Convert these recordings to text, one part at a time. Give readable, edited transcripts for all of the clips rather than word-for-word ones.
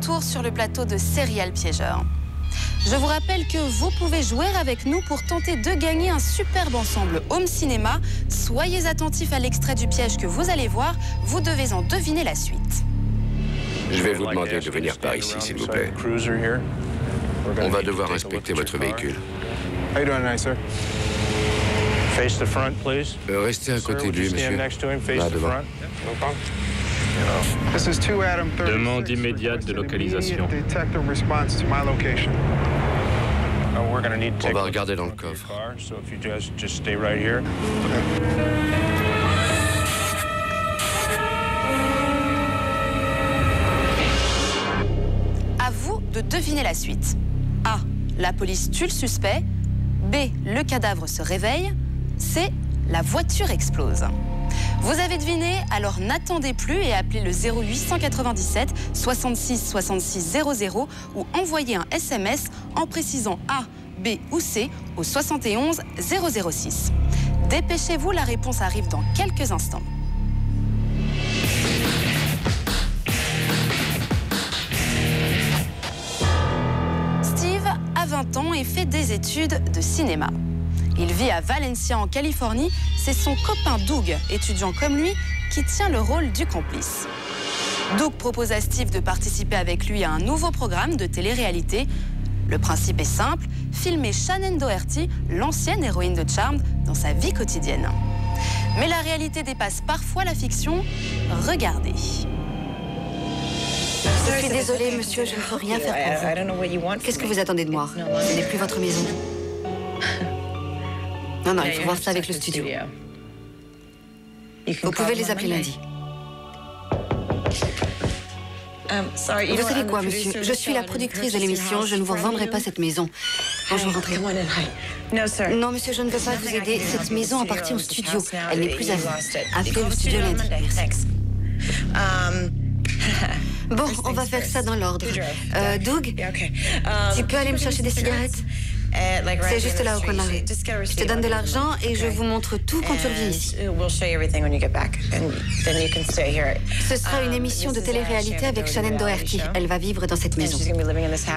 retour sur le plateau de Serial Piégeur. Je vous rappelle que vous pouvez jouer avec nous pour tenter de gagner un superbe ensemble home cinéma. Soyez attentifs à l'extrait du piège que vous allez voir, vous devez en deviner la suite. Je vais vous demander de venir par ici, s'il vous plaît. On va devoir inspecter votre véhicule. Restez à côté de lui, monsieur. Là, devant. Demande immédiate de localisation. On va regarder dans le coffre. À vous de deviner la suite. A. La police tue le suspect. B. Le cadavre se réveille. C. La voiture explose. Vous avez deviné, alors n'attendez plus et appelez le 0897 66 66 00 ou envoyez un SMS en précisant A, B ou C au 71 006. Dépêchez-vous, la réponse arrive dans quelques instants. Steve a 20 ans et fait des études de cinéma. Il vit à Valencia en Californie. C'est son copain Doug, étudiant comme lui, qui tient le rôle du complice. Doug propose à Steve de participer avec lui à un nouveau programme de télé-réalité. Le principe est simple, filmer Shannen Doherty, l'ancienne héroïne de Charmed, dans sa vie quotidienne. Mais la réalité dépasse parfois la fiction. Regardez. Je suis désolée, monsieur, je ne peux rien faire pour vous. Qu'est-ce que vous attendez de moi? Ce n'est plus votre maison. Non, il faut voir ça avec le studio. Vous pouvez les appeler lundi. Vous savez quoi, monsieur? Je suis la productrice de l'émission, je ne vous revendrai pas cette maison. Bonjour, rentrez. Non, monsieur, je ne veux pas vous aider. Cette maison appartient au studio. Elle n'est plus à vous. Appelez le studio lundi. Merci. Bon, on va faire ça dans l'ordre. Doug, tu peux aller me chercher des cigarettes? C'est juste là au coin de la rue. Je te donne de l'argent et je vous montre tout quand tu reviens ici. Ce sera une émission de télé-réalité avec Shannen Doherty. Elle va vivre dans cette maison.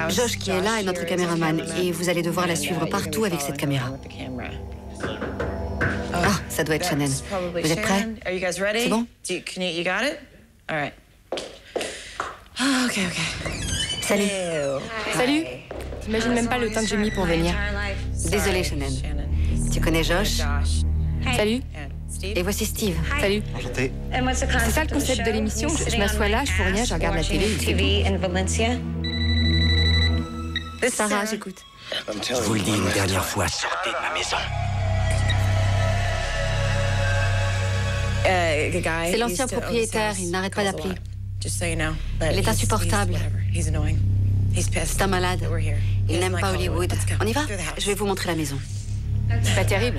Josh, qui est là, est notre caméraman et vous allez devoir la suivre partout avec cette caméra. Ah, ça doit être Shannen. Vous êtes prêts? C'est bon? Salut. Salut. T'imagines même pas le temps que j'ai mis pour venir. Désolée, Shannen. Tu connais Josh? Salut. Et voici Steve. Salut. Enchanté. C'est ça le concept de l'émission? Je m'assois là, je fais rien, je regarde la télé. Sarah, j'écoute. Je vous le dis une dernière fois, sortez de ma maison. C'est l'ancien propriétaire, il n'arrête pas d'appeler. Il est insupportable. C'est un malade. Il n'aime pas Hollywood. On y va? Je vais vous montrer la maison. C'est pas terrible.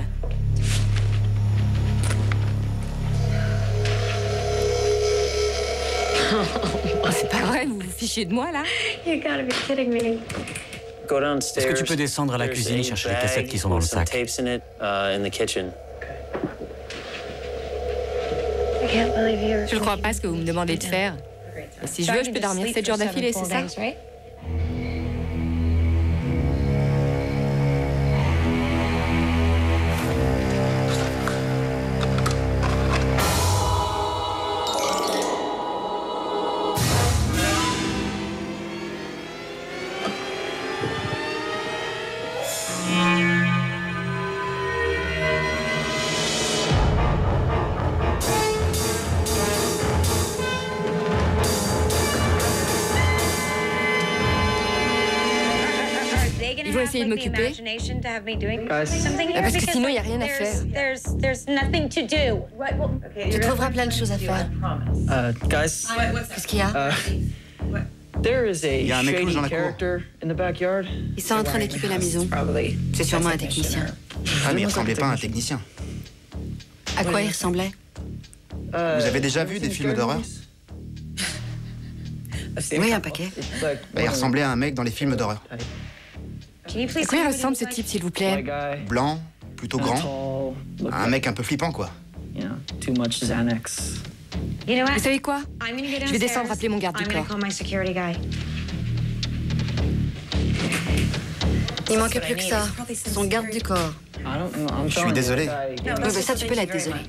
Oh, c'est pas vrai, vous vous fichez de moi, là? Est-ce que tu peux descendre à la cuisine et chercher les cassettes qui sont dans le sac? Je ne crois pas ce que vous me demandez de faire. Et si je veux, je peux dormir 7 jours d'affilée, c'est ça? Ils vont essayer de m'occuper. Parce que sinon, il n'y a rien à faire. Tu trouveras plein de choses à faire. Qu'est-ce qu'il y a? Il y a un mec louche dans la cour. Ils sont en train d'équiper la maison. C'est sûrement un technicien. Ah, mais il ressemblait pas à un technicien. À quoi il ressemblait? Vous avez déjà vu des films d'horreur? Oui, un paquet. Il ressemblait à un mec dans les films d'horreur. À quoi il ressemble, ce type, s'il vous plaît? Blanc, plutôt grand. Un mec un peu flippant, quoi. Vous savez quoi? Je vais descendre appeler mon garde du corps. Il manquait plus que ça. Son garde du corps. Je suis désolé. Oui, mais ça, tu peux l'être, désolé.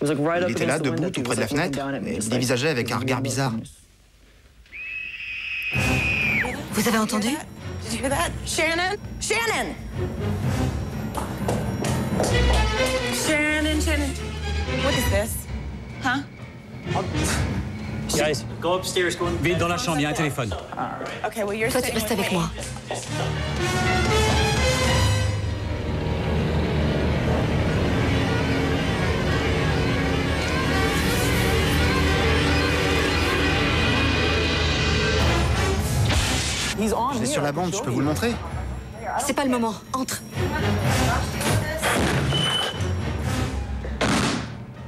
Il était là, debout, tout près de la fenêtre, et il dévisageait avec un regard bizarre. Vous avez entendu? Shannon? Shannon! Shannon, Shannon. What is this? Huh? Guys, go upstairs. Vite dans la chambre, il y a un téléphone. Okay, well, you're Toi, tu restes avec moi. Je suis sur la bande, je peux vous le montrer? C'est pas le moment. Entre.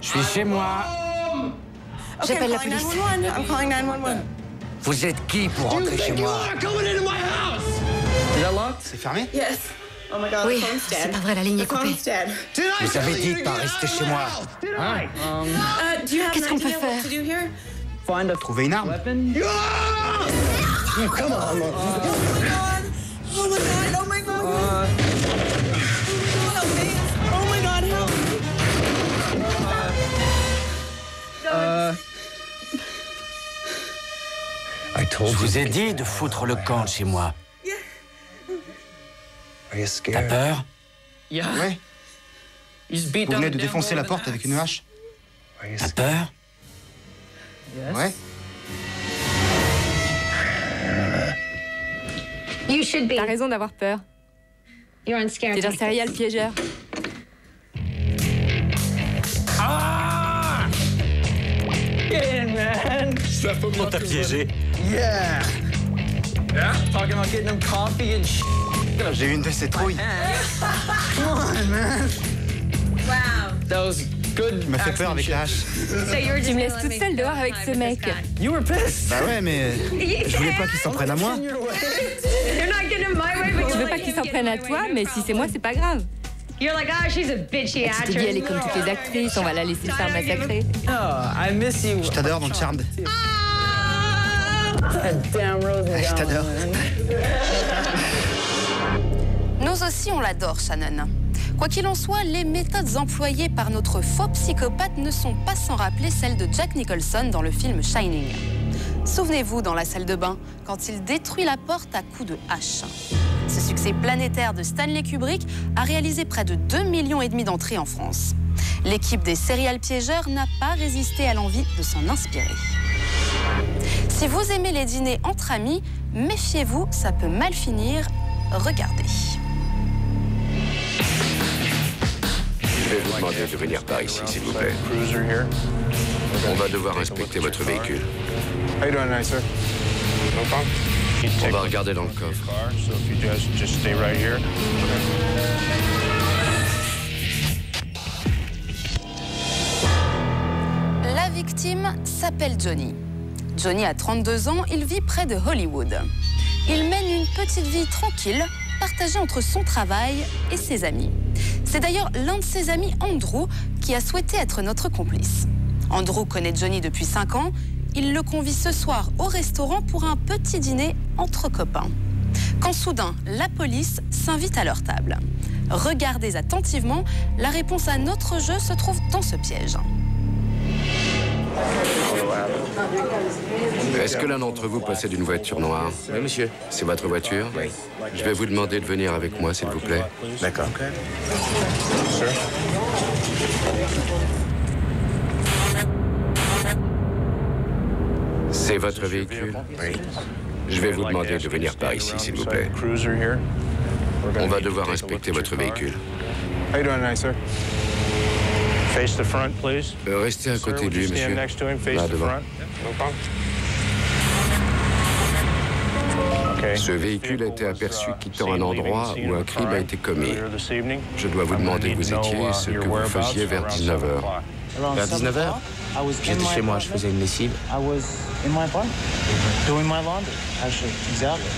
Je suis chez moi. J'appelle la police. I'm calling 911. Vous êtes qui pour rentrer chez moi? C'est fermé? Yes. Oh my God, Oui, the phone's c'est dead. pas vrai, la ligne est The coupée. phone's dead. Vous avez dit de pas rester chez moi. Hein? Do you have Qu'est-ce an qu'on peut idea what faire? to do here? Trouver une arme? Oh my God! Oh my God! Oh my God! Help me! Oh my God! Help me! Je vous ai dit de foutre le camp de chez moi. T'as peur? Ouais. Vous venez de défoncer la porte avec une hache? T'as peur? Ouais. T'as raison d'avoir peur. T'es un serial piégeur. On t'a piégé. J'ai eu une de ces trouilles. Il m'a fait peur avec la hache. Tu me laisses toute seule dehors avec ce mec. Bah ouais, mais je voulais pas qu'il s'en prenne à moi. Tu veux pas qu'il s'en prenne à toi, mais si c'est moi, c'est pas grave. Tu te dis, elle est comme toutes les actrices, on va la laisser se faire massacrer. Je t'adore dans Charmed. Je t'adore. Nous aussi, on l'adore, Shannon. Quoi qu'il en soit, les méthodes employées par notre faux psychopathe ne sont pas sans rappeler celles de Jack Nicholson dans le film Shining. Souvenez-vous dans la salle de bain, quand il détruit la porte à coups de hache. Ce succès planétaire de Stanley Kubrick a réalisé près de 2,5 millions d'entrées en France. L'équipe des serial piégeurs n'a pas résisté à l'envie de s'en inspirer. Si vous aimez les dîners entre amis, méfiez-vous, ça peut mal finir. Regardez. Je vais vous demander de venir par ici, s'il vous plaît. On va devoir inspecter votre véhicule. On va regarder dans le coffre. La victime s'appelle Johnny. Johnny a 32 ans, il vit près de Hollywood. Il mène une petite vie tranquille, partagée entre son travail et ses amis. C'est d'ailleurs l'un de ses amis, Andrew, qui a souhaité être notre complice. Andrew connaît Johnny depuis 5 ans. Il le convie ce soir au restaurant pour un petit dîner entre copains. Quand soudain, la police s'invite à leur table. Regardez attentivement, la réponse à notre jeu se trouve dans ce piège. Est-ce que l'un d'entre vous possède une voiture noire? Oui, monsieur. C'est votre voiture? Oui. Je vais vous demander de venir avec moi, s'il vous plaît. D'accord. C'est votre véhicule? Oui. Je vais vous demander de venir par ici, s'il vous plaît. On va devoir inspecter votre véhicule. Restez à côté de lui, monsieur. Là, devant. Ce véhicule a été aperçu quittant un endroit où un crime a été commis. Je dois vous demander où vous étiez et ce que vous faisiez vers 19h. Vers 19h, j'étais chez moi, je faisais une lessive.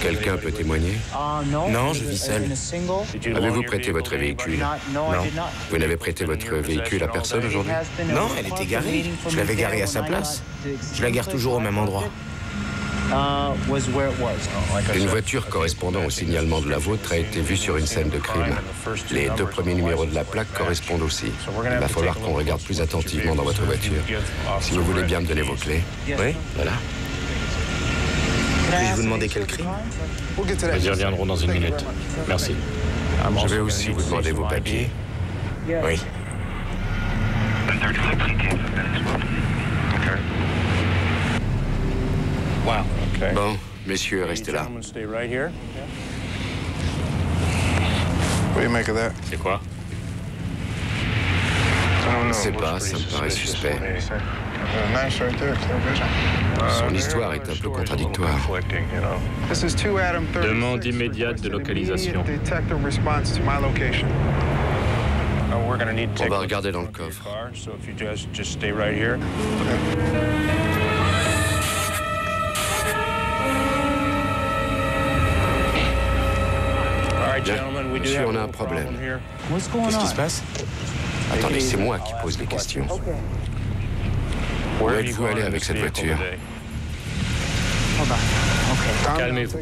Quelqu'un peut témoigner? Non, je vis seul. Avez-vous prêté votre véhicule? Non. Vous n'avez prêté votre véhicule à personne aujourd'hui? Non, elle était garée. Je l'avais garée à sa place. Je la gare toujours au même endroit. Une voiture correspondant au signalement de la vôtre a été vue sur une scène de crime. Les 2 premiers numéros de la plaque correspondent aussi. Il va falloir qu'on regarde plus attentivement dans votre voiture. Si vous voulez bien me donner vos clés. Oui, voilà. Puis-je vous demander quel crime? Ils y reviendront dans une minute. Merci. Je vais aussi vous demander vos papiers. Oui. Bon, messieurs, restez là. C'est quoi? Je ne sais pas, ça me paraît suspect. Son histoire est un peu contradictoire. Demande immédiate de localisation. On va regarder dans le coffre. Monsieur, on a un problème. Qu'est-ce qui se passe? Attendez, c'est moi qui pose les questions. Où êtes-vous allé avec cette voiture? Calmez-vous.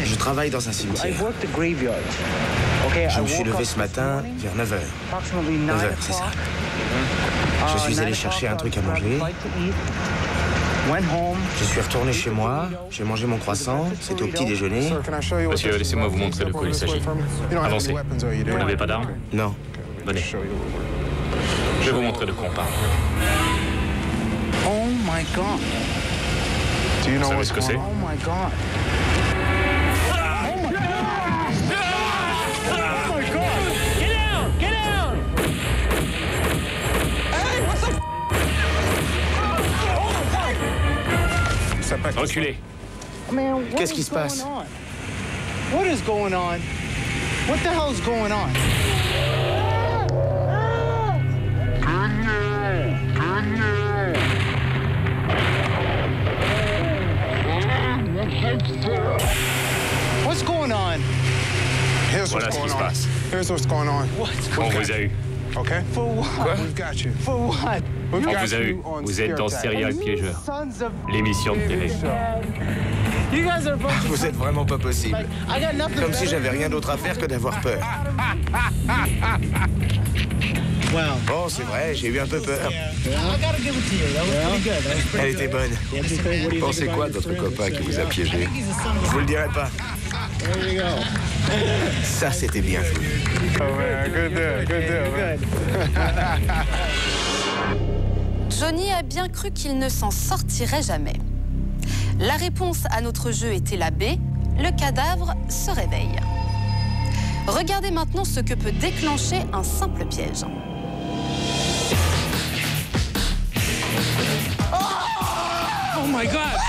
Je travaille dans un cimetière. Je me suis levé ce matin vers 9h. 9h, c'est ça. Je suis allé chercher un truc à manger. Je suis retourné chez moi, j'ai mangé mon croissant, c'était au petit déjeuner. Monsieur, laissez-moi vous montrer de quoi il s'agit. Avancez. Vous n'avez pas d'arme? Non. Venez. Je vais vous montrer de quoi on parle. Oh my God. Vous savez ce que c'est? Oh my God. Reculez. Qu'est-ce qui se passe? What is going on? What the hell is going on? What's going on? Voilà ce qui se passe. On vous a eu. For what? For what? On vous a eu. Vous êtes dans Serial Piégeur, l'émission de télé. Vous êtes vraiment pas possible. Comme si j'avais rien d'autre à faire que d'avoir peur. Bon, c'est vrai, j'ai eu un peu peur. Elle était bonne. Pensez quoi de votre copain qui vous a piégé? Je vous le dirai pas. Ça, c'était bien joué. Johnny a bien cru qu'il ne s'en sortirait jamais. La réponse à notre jeu était la B. Le cadavre se réveille. Regardez maintenant ce que peut déclencher un simple piège. Oh my God!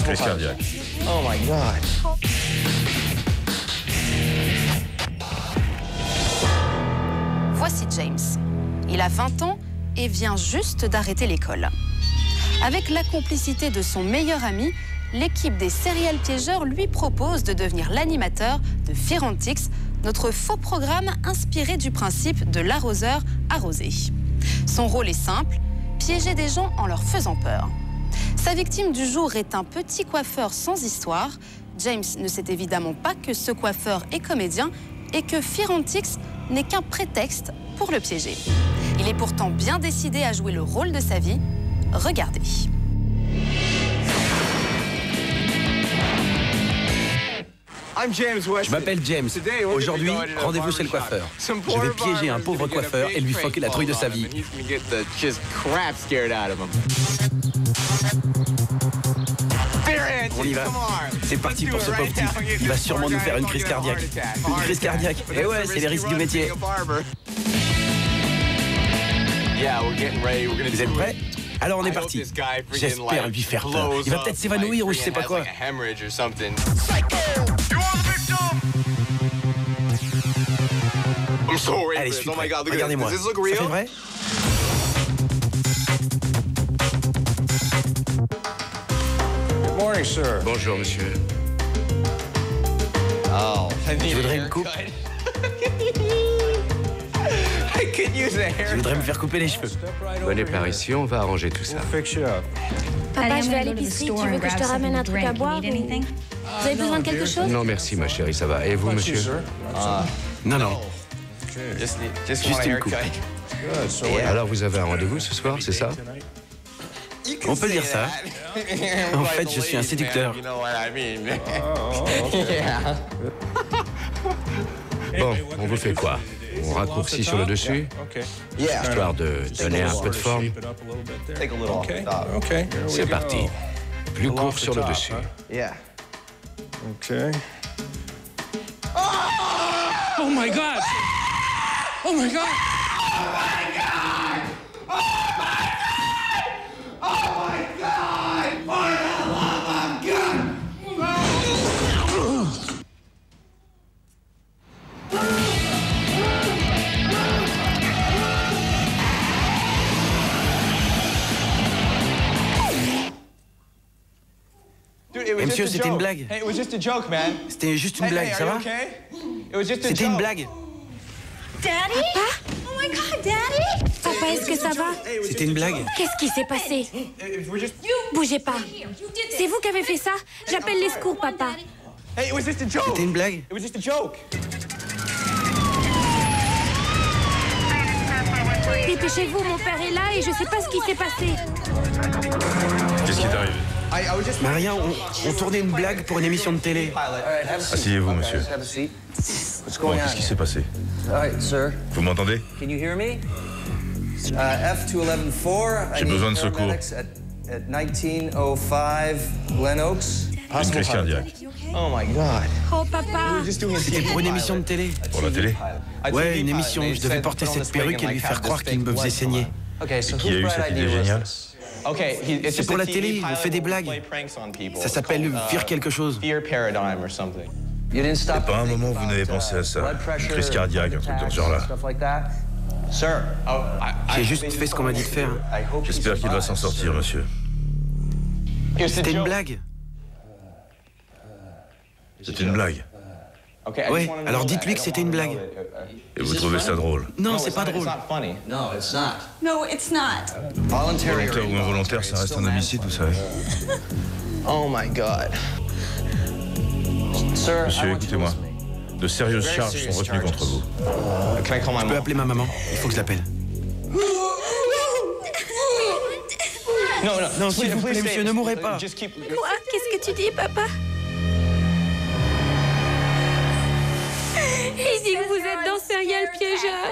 Crise cardiaque. Oh my God. Voici James. Il a 20 ans et vient juste d'arrêter l'école. Avec la complicité de son meilleur ami, l'équipe des Serial Piégeurs lui propose de devenir l'animateur de Fear Antics, notre faux programme inspiré du principe de l'arroseur arrosé. Son rôle est simple, piéger des gens en leur faisant peur. Sa victime du jour est un petit coiffeur sans histoire. James ne sait évidemment pas que ce coiffeur est comédien et que Fear Antics n'est qu'un prétexte pour le piéger. Il est pourtant bien décidé à jouer le rôle de sa vie. Regardez. Je m'appelle James. Aujourd'hui, rendez-vous chez le coiffeur. Je vais piéger un pauvre coiffeur et lui foquer la trouille de sa vie. On y va. C'est parti pour ce pauvre type. Il va sûrement nous faire une crise cardiaque. Une crise cardiaque. Et ouais, c'est les risques du métier. Vous êtes prêts? Alors on est parti. J'espère lui faire peur. Il va peut-être s'évanouir ou je sais pas quoi. Allez, suis-moi. Regardez-moi. Ça fait vrai? Bonjour, monsieur. Je voudrais une coupe. Je voudrais me faire couper les cheveux. Venez par ici, on va arranger tout ça. Papa, je vais à l'épicerie. Tu veux que je te ramène un truc à boire ou... Vous avez besoin de quelque chose? Non, merci, ma chérie, ça va. Et vous, monsieur? Non, non. Juste une coupe. Alors, vous avez un rendez-vous ce soir, c'est ça? On peut dire ça. En fait, je suis un séducteur. Bon, on vous fait quoi? On raccourcit sur le dessus, histoire de donner un peu de forme. C'est parti. Plus court sur le dessus. Oh my God! Oh my God! Et monsieur, c'était une blague. C'était juste une blague, ça va? C'était une blague. Daddy? Papa? Oh my God, Daddy? Papa, est-ce que ça va? C'était une blague. Qu'est-ce qui s'est passé? Bougez pas. C'est vous qui avez fait ça? J'appelle les secours, papa. C'était une blague. Dépêchez-vous, mon père est là et je sais pas ce qui s'est passé. Qu'est-ce qui est arrivé? Mais rien, on tournait une blague pour une émission de télé. Asseyez-vous, monsieur. Bon, qu'est-ce qui s'est passé? Vous m'entendez? J'ai besoin de secours. Une crise cardiaque. Oh, papa. C'était pour une émission de télé. Pour la télé? Ouais, une émission. Je devais porter cette perruque et lui faire croire qu'il me faisait saigner. Et qui a eu cette idée géniale? C'est pour la télé, on fait des blagues. Ça s'appelle Fear quelque chose. Et pas un moment où vous n'avez pensé à ça. Une crise cardiaque, un truc dans ce genre-là. J'ai juste fait ce qu'on m'a dit de faire. J'espère qu'il va s'en sortir, monsieur. C'était une blague. C'est une blague. Ouais, alors dites-lui que c'était une blague. Et vous trouvez ça drôle? Non, c'est pas drôle. Volontaire ou involontaire, ça reste un homicide, vous savez. Oh my God. Monsieur, écoutez-moi. De sérieuses charges sont retenues contre vous. Je peux appeler ma maman. Il faut que je l'appelle. Non, s'il vous plaît, monsieur, ne mourrez pas. Quoi? Qu'est-ce que tu dis, papa? Il dit que vous êtes dans Serial Piégeur.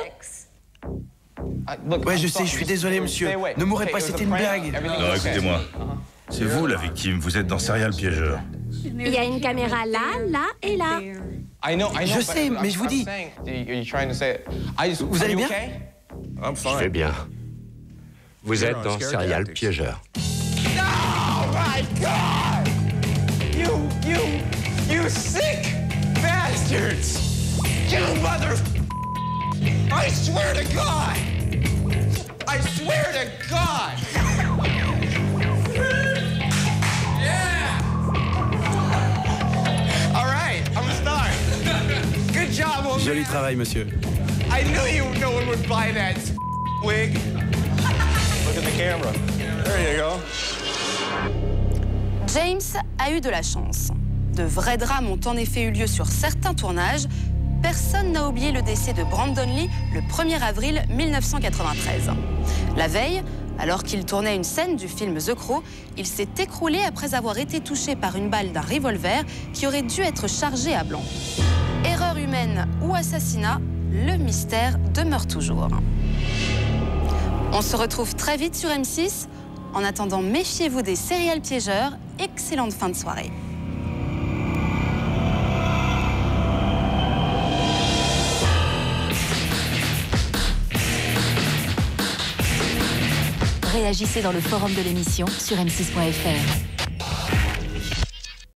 Ouais, je sais, je suis désolé, monsieur. Ne mourrez pas, c'était une blague. Non, écoutez-moi. C'est vous la victime, vous êtes dans Serial Piégeur. Il y a une caméra là, là et là. Je sais, mais je vous dis. Vous allez bien? Je vais bien. Vous êtes dans Serial Piégeur. Oh my God! You sick bastards! You mother... I swear to God! I swear to God! Yeah! All right, I'm a star. Good job, old Joli man. travail, monsieur. I knew no one would buy that wig. Look at the camera. There you go. James a eu de la chance. De vrais drames ont en effet eu lieu sur certains tournages. Personne n'a oublié le décès de Brandon Lee le 1er avril 1993. La veille, alors qu'il tournait une scène du film The Crow, il s'est écroulé après avoir été touché par une balle d'un revolver qui aurait dû être chargé à blanc. Erreur humaine ou assassinat, le mystère demeure toujours. On se retrouve très vite sur M6. En attendant, méfiez-vous des serial piégeurs. Excellente fin de soirée. Réagissez dans le forum de l'émission sur m6.fr.